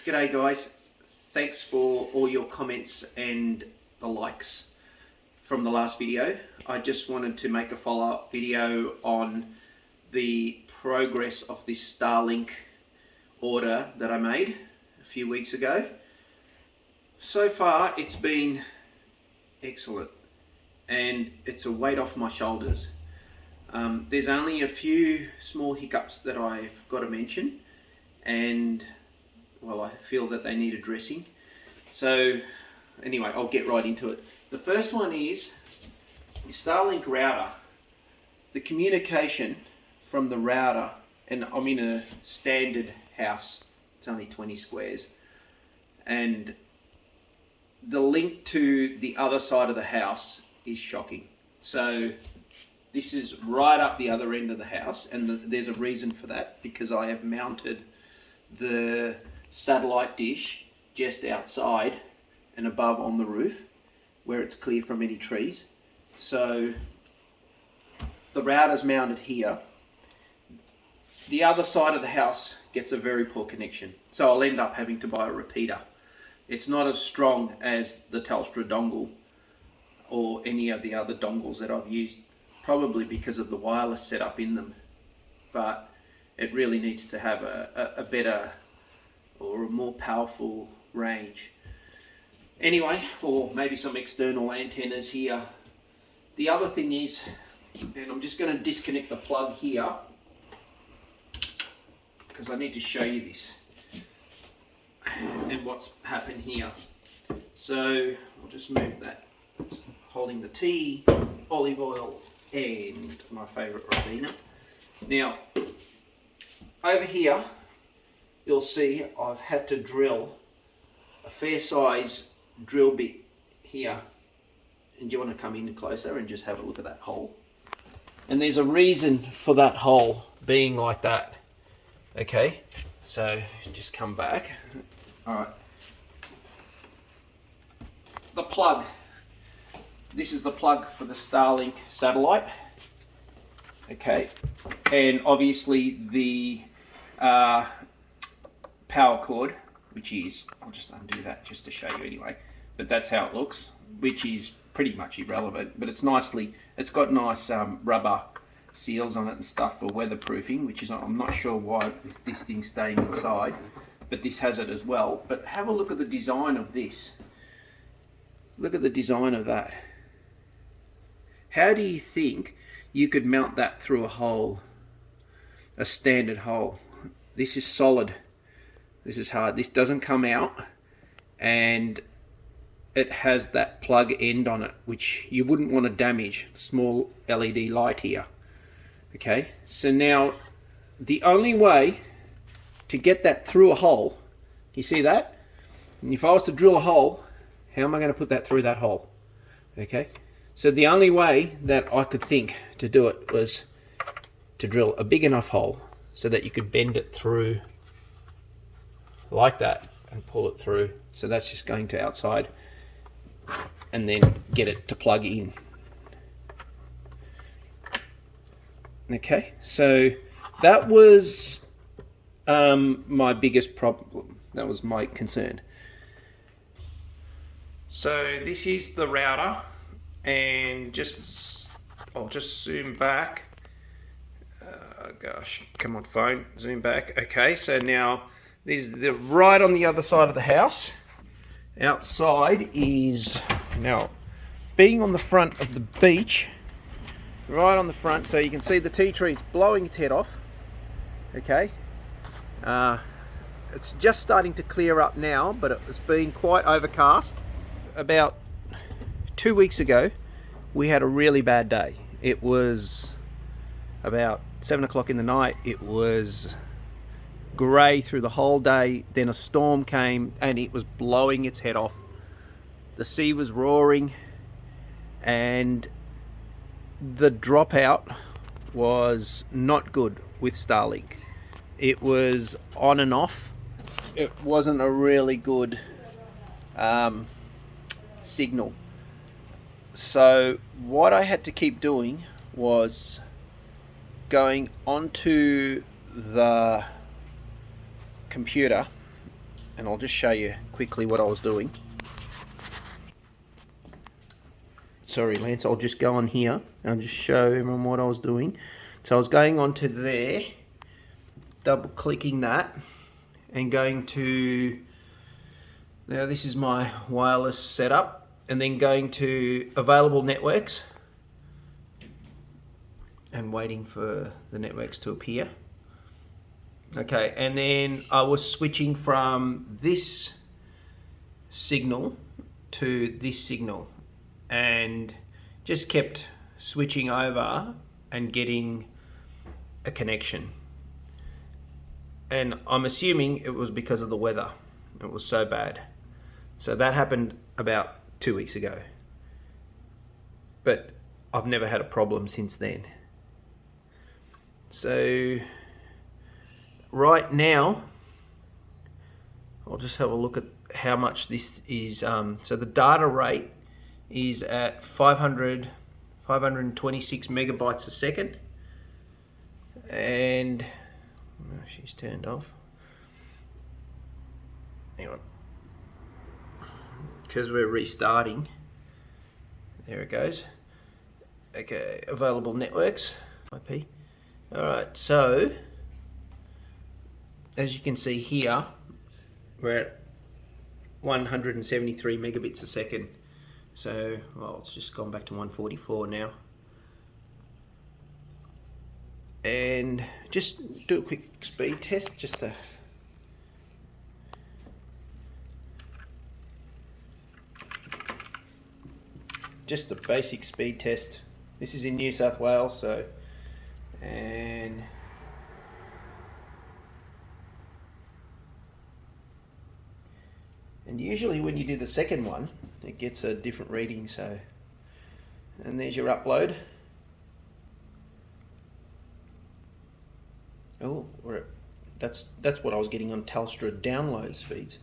G'day guys, thanks for all your comments and the likes from the last video. I just wanted to make a follow-up video on the progress of this Starlink order that I made a few weeks ago. So far it's been excellent and it's a weight off my shoulders. There's only a few small hiccups that I've got to mention, and well, I feel that they need addressing. So anyway, I'll get right into it. The first one is the Starlink router. The communication from the router, and I'm in a standard house, it's only 20 squares, and the link to the other side of the house is shocking. So this is right up the other end of the house, and there's a reason for that, because I have mounted the satellite dish just outside and above on the roof where it's clear from any trees. So the router's mounted here. The other side of the house gets a very poor connection, so I'll end up having to buy a repeater. It's not as strong as the Telstra dongle or any of the other dongles that I've used, probably because of the wireless setup in them, but it really needs to have a better or a more powerful range. Anyway, or maybe some external antennas here. The other thing is, and I'm just going to disconnect the plug here because I need to show you this and what's happened here. So I'll just move that. It's holding the tea, olive oil, and my favourite Ribena. Now, over here, you'll see I've had to drill a fair size drill bit here. And do you want to come in closer and just have a look at that hole? And there's a reason for that hole being like that. Okay, so just come back. All right. The plug. This is the plug for the Starlink satellite. Okay, and obviously the power cord, which is, I'll just undo that just to show you anyway, but that's how it looks, which is pretty much irrelevant, but it's got nice rubber seals on it and stuff for weatherproofing, which is, I'm not sure why this thing's staying inside, but this has it as well. But have a look at the design of this. Look at the design of that. How do you think you could mount that through a hole, a standard hole? This is solid. This is hard. This doesn't come out, and it has that plug end on it, which you wouldn't want to damage. Small LED light here. Okay, so now the only way to get that through a hole, you see that? And if I was to drill a hole, how am I going to put that through that hole? Okay, so the only way that I could think to do it was to drill a big enough hole so that you could bend it through like that and pull it through. So that's just going to outside and then get it to plug in. Okay, so that was my biggest problem. That was my concern. So this is the router, and I'll just zoom back. Gosh, come on phone, zoom back. Okay, so now this is right on the other side of the house. Outside is, now being on the front of the beach, right on the front, so you can see the tea tree is blowing its head off. Okay, it's just starting to clear up now, but it's been quite overcast. About 2 weeks ago, we had a really bad day. It was about 7 o'clock in the night. It was grey through the whole day. Then a storm came and it was blowing its head off. The sea was roaring, and the dropout was not good with Starlink. It was on and off. It wasn't a really good signal. So what I had to keep doing was going onto the computer and I'll just show you quickly what I was doing. Sorry Lance, I'll just go on here and I'll just show everyone what I was doing. So I was going onto there, double clicking that, and going to, now this is my wireless setup, and then going to available networks and waiting for the networks to appear. Okay, and then I was switching from this signal to this signal and just kept switching over and getting a connection. And I'm assuming it was because of the weather. It was so bad. So that happened about 2 weeks ago. But I've never had a problem since then. So right now, I'll just have a look at how much this is. So the data rate is at 526 megabytes a second. And oh, she's turned off. Hang on. Because we're restarting. There it goes. Okay, available networks. IP. Alright, so as you can see here, we're at 173 megabits a second. So, well, it's just gone back to 144 now. And just do a quick speed test, just a basic speed test. This is in New South Wales, so and usually when you do the second one, it gets a different reading. So, and there's your upload. Oh, that's what I was getting on Telstra download speeds.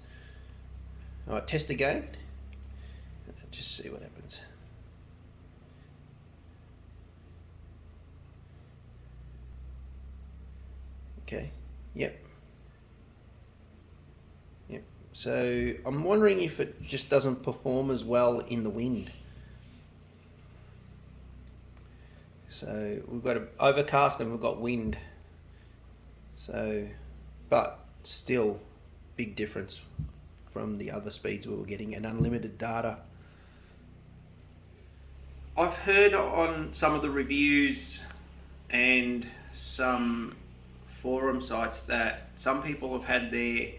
All right, test again. Just see what happens. Okay. Yep. So I'm wondering if it just doesn't perform as well in the wind. So we've got an overcast and we've got wind. So, but still big difference from the other speeds we were getting and unlimited data. I've heard on some of the reviews and some forum sites that some people have had their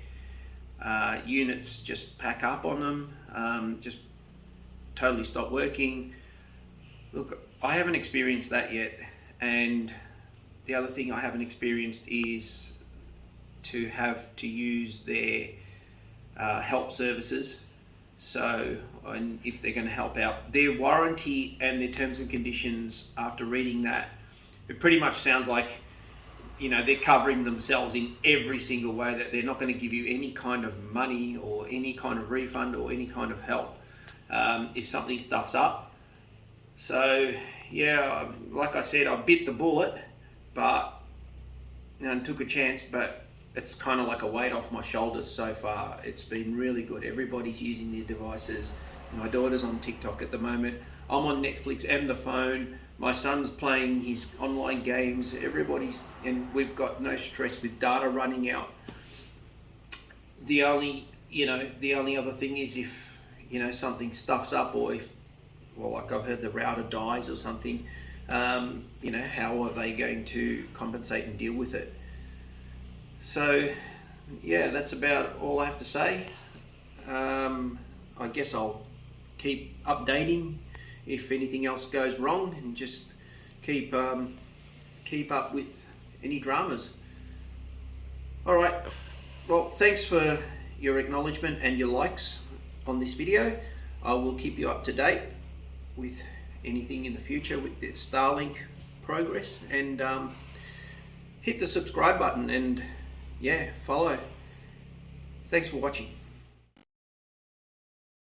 units just pack up on them, just totally stop working. Look, I haven't experienced that yet, and the other thing I haven't experienced is to have to use their help services. So, and if they're going to help out, their warranty and their terms and conditions, after reading that, it pretty much sounds like, you know, they're covering themselves in every single way, that they're not going to give you any kind of money or any kind of refund or any kind of help if something stuffs up. So yeah, like I said, I bit the bullet, but and took a chance, but it's kind of like a weight off my shoulders so far. It's been really good. Everybody's using their devices. My daughter's on TikTok at the moment. I'm on Netflix and the phone. My son's playing his online games. And we've got no stress with data running out. The only other thing is if, something stuffs up, or if, well, like I've heard the router dies or something, how are they going to compensate and deal with it? So, yeah, that's about all I have to say. I guess I'll keep updating if anything else goes wrong, and just keep up with any dramas. All right. Well, thanks for your acknowledgement and your likes on this video. I will keep you up to date with anything in the future with the Starlink progress, and hit the subscribe button and follow. Thanks for watching.